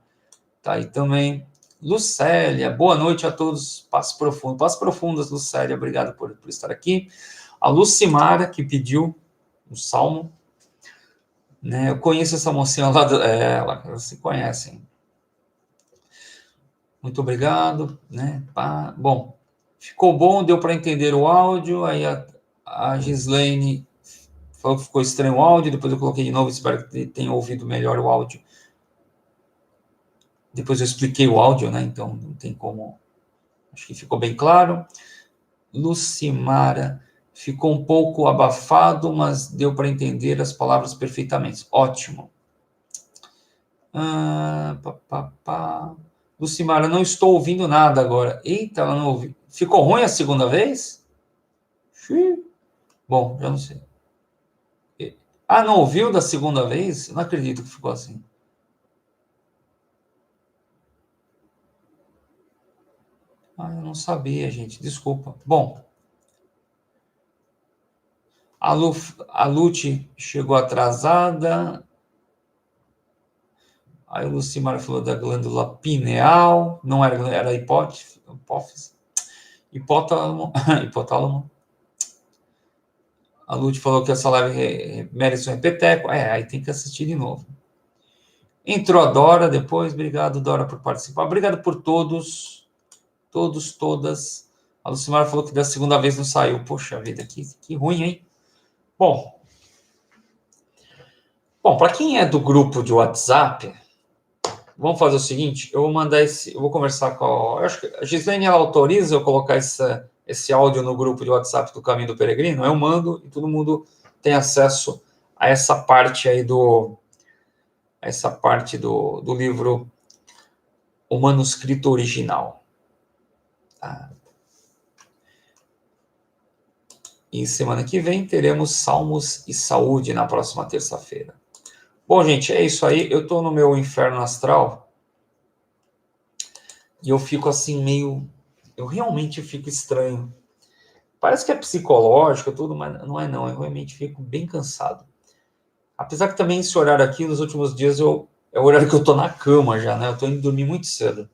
Está aí também. Lucélia, boa noite a todos. Passos profundas, Lucélia, obrigado por estar aqui. A Lucimara, que pediu um salmo, né? Eu conheço essa mocinha lá, elas se conhecem. Muito obrigado, né? Bom, ficou bom, deu para entender o áudio. Aí a Gislaine falou que ficou estranho o áudio, depois eu coloquei de novo, espero que tenha ouvido melhor o áudio. Depois eu expliquei o áudio, né? Então não tem como. Acho que ficou bem claro. Lucimara, ficou um pouco abafado, mas deu para entender as palavras perfeitamente. Ótimo. Lucimara, não estou ouvindo nada agora. Eita, ela não ouviu. Ficou ruim a segunda vez? Bom, já não sei. Não ouviu da segunda vez? Não acredito que ficou assim. Eu não sabia, gente. Desculpa. Bom. A Lute chegou atrasada. Aí o Lucimar falou da glândula pineal. Não era glândula, era hipófise. Hipotálamo. A Lute falou que essa live merece um repeteco. Aí tem que assistir de novo. Entrou a Dora depois. Obrigado, Dora, por participar. Obrigado por todos. Todas. A Lucimar falou que da segunda vez não saiu. Poxa vida, que ruim, hein? Bom, para quem é do grupo de WhatsApp, vamos fazer o seguinte, eu vou conversar com eu acho que a Gislaine, ela autoriza eu colocar esse áudio no grupo de WhatsApp do Caminho do Peregrino, eu mando e todo mundo tem acesso a essa parte aí do livro, o manuscrito original. Tá? E semana que vem teremos Salmos e Saúde na próxima terça-feira. Bom, gente, é isso aí. Eu estou no meu inferno astral e eu fico assim meio... Eu realmente fico estranho. Parece que é psicológico tudo, mas não é não. Eu realmente fico bem cansado. Apesar que também esse horário aqui, nos últimos dias, é o horário que eu estou na cama já, né? Eu estou indo dormir muito cedo.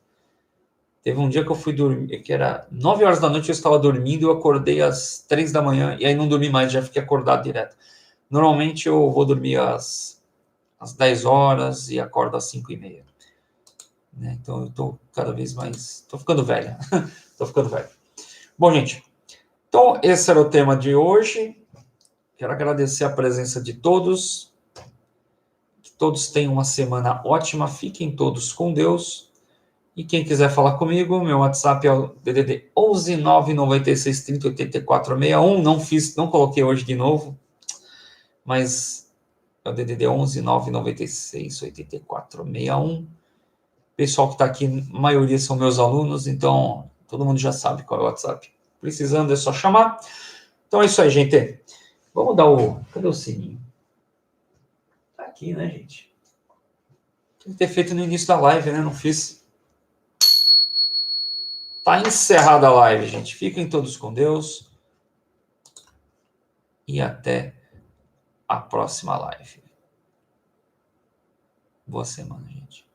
Teve um dia que eu fui dormir, que era 9 horas da noite, eu estava dormindo, eu acordei às 3 da manhã, e aí não dormi mais, já fiquei acordado direto. Normalmente eu vou dormir às 10 horas e acordo às 5:30. Né? Então eu estou cada vez mais... Estou ficando velho. Bom, gente, então esse era o tema de hoje. Quero agradecer a presença de todos. Que todos tenham uma semana ótima. Fiquem todos com Deus. E quem quiser falar comigo, meu WhatsApp é o DDD 11 996 30 84 61. Não coloquei hoje de novo, mas é o DDD 11 996 84 61. Pessoal que está aqui, a maioria são meus alunos, então todo mundo já sabe qual é o WhatsApp. Precisando é só chamar. Então é isso aí, gente. Vamos dar Cadê o sininho? Tá aqui, né, gente? Tem que ter feito no início da live, né? Não fiz. Tá encerrada a live, gente. Fiquem todos com Deus. E até a próxima live. Boa semana, gente.